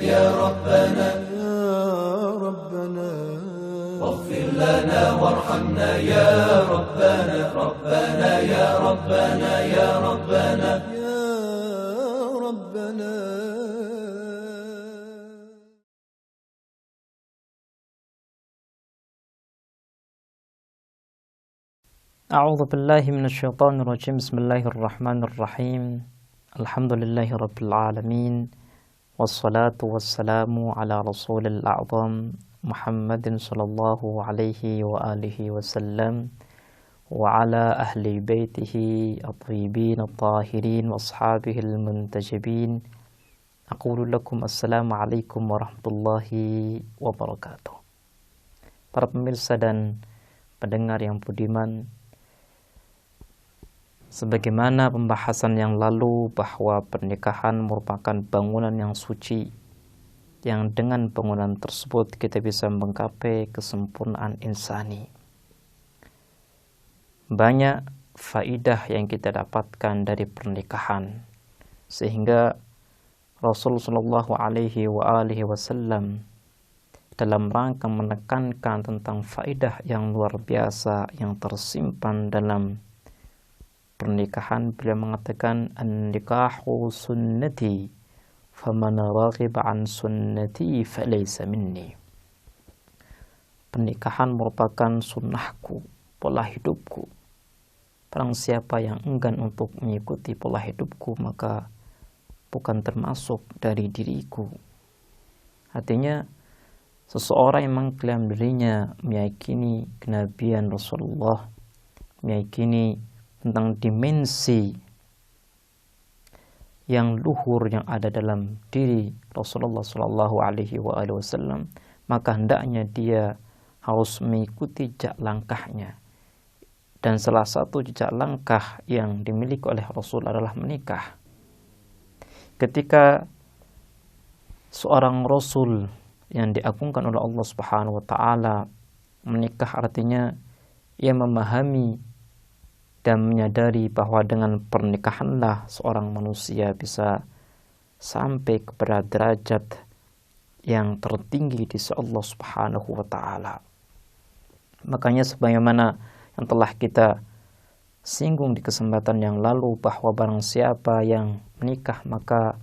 يا ربنا واغفر لنا وارحمنا يا ربنا ربنا يا ربنا يا ربنا يا ربنا. أعوذ بالله من الشيطان الرجيم. بسم الله الرحمن الرحيم. الحمد لله رب العالمين، والصلاة والسلام على رسول الأعظم محمد صلى الله عليه وآله وسلم وعلى أهل بيته الطيبين الطاهرين وأصحابه المنتجبين. أقول لكم السلام عليكم ورحمة الله wabarakatuh. Para pemirsa dan pendengar yang budiman, sebagaimana pembahasan yang lalu bahwa pernikahan merupakan bangunan yang suci, yang dengan bangunan tersebut kita bisa menggapai kesempurnaan insani. Banyak faidah yang kita dapatkan dari pernikahan, sehingga Rasul Shallallahu Alaihi Wasallam dalam rangka menekankan tentang faidah yang luar biasa yang tersimpan dalam pernikahan, beliau mengatakan an-nikahu sunnati faman raghiba an sunnati falaysa minni. Pernikahan merupakan sunnahku, pola hidupku. Barang siapa yang enggan untuk mengikuti pola hidupku, maka bukan termasuk dari diriku. Artinya seseorang yang mengklaim dirinya meyakini kenabian Rasulullah, meyakini tentang dimensi yang luhur yang ada dalam diri Rasulullah Shallallahu Alaihi Wasallam, maka hendaknya dia harus mengikuti jejak langkahnya. Dan salah satu jejak langkah yang dimiliki oleh Rasul adalah menikah. Ketika seorang Rasul yang diagungkan oleh Allah Subhanahu Wa Taala menikah, artinya ia memahami dan menyadari bahwa dengan pernikahanlah seorang manusia bisa sampai kepada derajat yang tertinggi di sisi Allah Subhanahu wa taala. Makanya sebagaimana yang telah kita singgung di kesempatan yang lalu, bahwa barang siapa yang menikah maka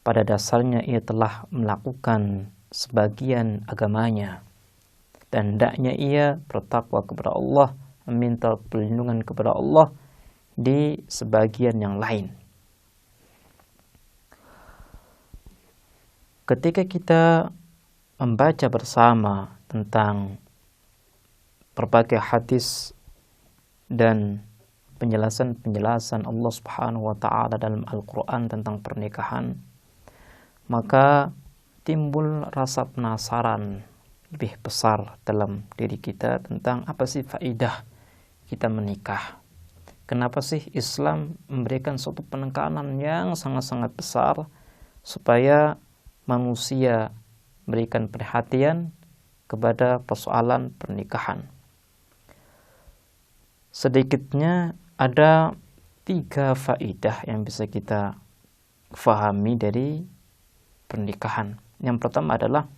pada dasarnya ia telah melakukan sebagian agamanya, dan hendaknya ia bertakwa kepada Allah, meminta perlindungan kepada Allah di sebagian yang lain. Ketika kita membaca bersama tentang berbagai hadis dan penjelasan-penjelasan Allah Subhanahu wa taala dalam Al-Qur'an tentang pernikahan, maka timbul rasa penasaran lebih besar dalam diri kita tentang apa sih faidah kita menikah. Kenapa sih Islam memberikan suatu penekanan yang sangat-sangat besar supaya manusia berikan perhatian kepada persoalan pernikahan? Sedikitnya ada 3 faidah yang bisa kita fahami dari pernikahan. Yang pertama adalah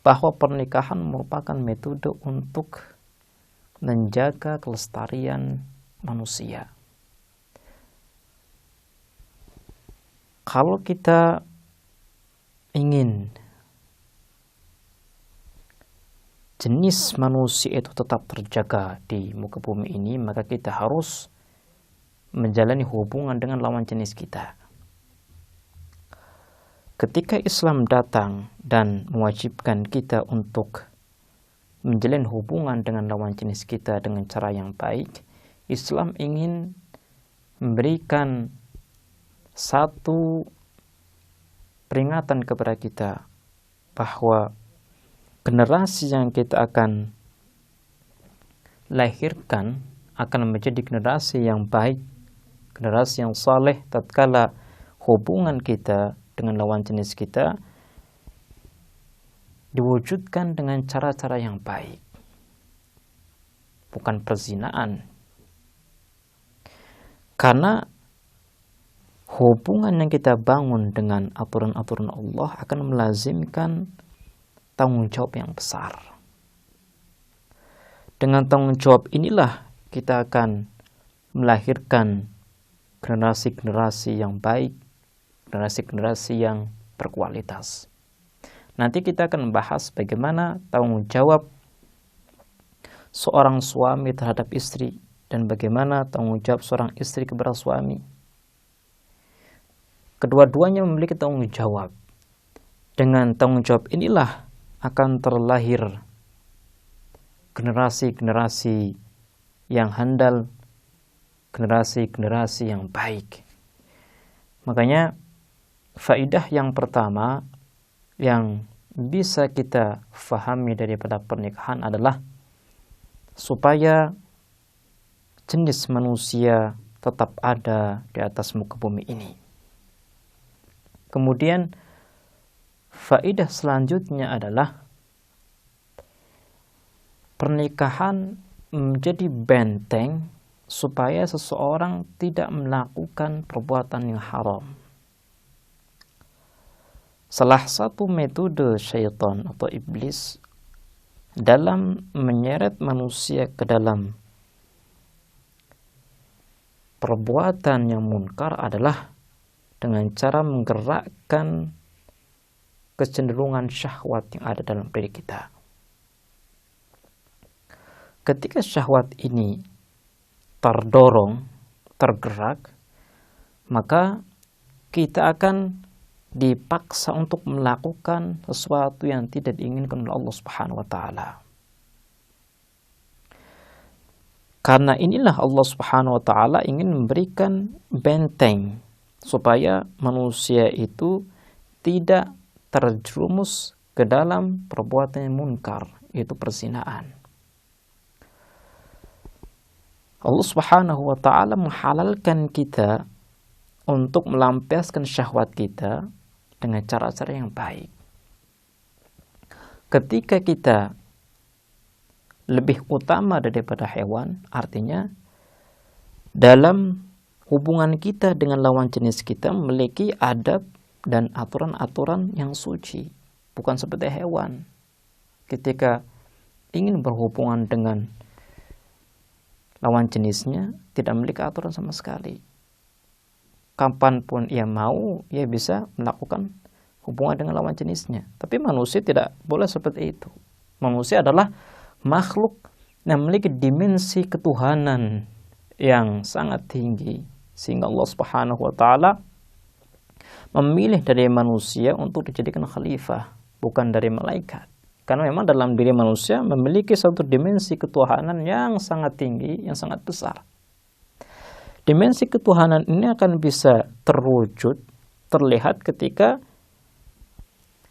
bahwa pernikahan merupakan metode untuk menjaga kelestarian manusia. Kalau kita ingin jenis manusia itu tetap terjaga di muka bumi ini, maka kita harus menjalani hubungan dengan lawan jenis kita. Ketika Islam datang dan mewajibkan kita untuk menjalin hubungan dengan lawan jenis kita dengan cara yang baik, Islam ingin memberikan satu peringatan kepada kita bahwa generasi yang kita akan lahirkan akan menjadi generasi yang baik, generasi yang saleh tatkala hubungan kita dengan lawan jenis kita diwujudkan dengan cara-cara yang baik, bukan perzinaan. Karena hubungan yang kita bangun dengan aturan-aturan Allah akan melazimkan tanggung jawab yang besar. Dengan tanggung jawab inilah kita akan melahirkan generasi-generasi yang baik, generasi-generasi yang berkualitas. Nanti kita akan membahas bagaimana tanggung jawab seorang suami terhadap istri dan bagaimana tanggung jawab seorang istri kepada suami. Kedua-duanya memiliki tanggung jawab. Dengan tanggung jawab inilah akan terlahir generasi-generasi yang handal, generasi-generasi yang baik. Makanya faidah yang pertama yang bisa kita fahami daripada pernikahan adalah supaya jenis manusia tetap ada di atas muka bumi ini. Kemudian faidah selanjutnya adalah pernikahan menjadi benteng supaya seseorang tidak melakukan perbuatan yang haram. Salah satu metode syaitan atau iblis dalam menyeret manusia ke dalam perbuatan yang munkar adalah dengan cara menggerakkan kecenderungan syahwat yang ada dalam diri kita. Ketika syahwat ini terdorong, tergerak, maka kita akan dipaksa untuk melakukan sesuatu yang tidak diinginkan oleh Allah Subhanahu wa taala. Karena inilah Allah Subhanahu wa taala ingin memberikan benteng supaya manusia itu tidak terjerumus ke dalam perbuatan yang munkar, yaitu perzinaan. Allah Subhanahu wa taala menghalalkan kita untuk melampiaskan syahwat kita dengan cara-cara yang baik. Ketika kita lebih utama daripada hewan, artinya dalam hubungan kita dengan lawan jenis kita memiliki adab dan aturan-aturan yang suci, bukan seperti hewan. Ketika ingin berhubungan dengan lawan jenisnya, tidak memiliki aturan sama sekali. Kapanpun ia mau, ia bisa melakukan hubungan dengan lawan jenisnya. Tapi manusia tidak boleh seperti itu. Manusia adalah makhluk yang memiliki dimensi ketuhanan yang sangat tinggi, sehingga Allah Subhanahu wa taala memilih dari manusia untuk dijadikan khalifah, bukan dari malaikat. Karena memang dalam diri manusia memiliki satu dimensi ketuhanan yang sangat tinggi, yang sangat besar. Dimensi ketuhanan ini akan bisa terwujud, terlihat ketika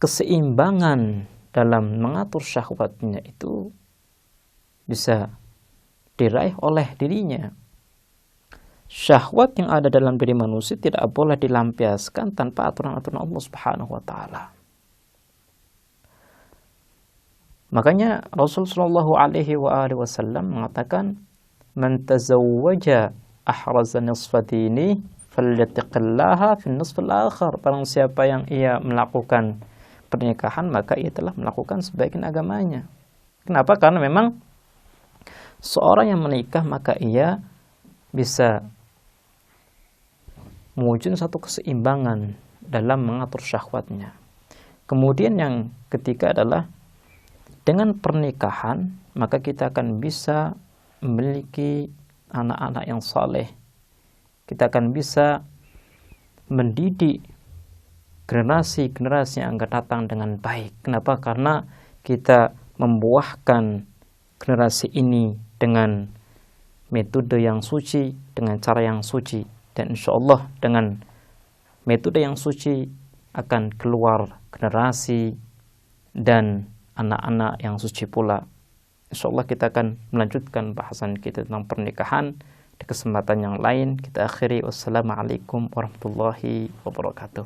keseimbangan dalam mengatur syahwatnya itu bisa diraih oleh dirinya. Syahwat yang ada dalam diri manusia tidak boleh dilampiaskan tanpa aturan-aturan Allah Subhanahu wa taala. Makanya Rasul sallallahu alaihi wasallam mengatakan, "Man tazawwaja ahraza nisfa dini falyattaqillaha fi nisfil akhar." Barang siapa yang ia melakukan pernikahan, maka ia telah melakukan sebagian agamanya. Kenapa? Karena memang seorang yang menikah maka ia bisa mewujudkan satu keseimbangan dalam mengatur syahwatnya. Kemudian yang ketiga adalah dengan pernikahan maka kita akan bisa memiliki anak-anak yang saleh. Kita akan bisa mendidik generasi-generasi yang akan datang dengan baik. Kenapa? Karena kita membuahkan generasi ini dengan metode yang suci, dengan cara yang suci. Dan insya Allah dengan metode yang suci akan keluar generasi dan anak-anak yang suci pula. Insya Allah kita akan melanjutkan bahasan kita tentang pernikahan di kesempatan yang lain. Kita akhiri. Wassalamualaikum warahmatullahi wabarakatuh.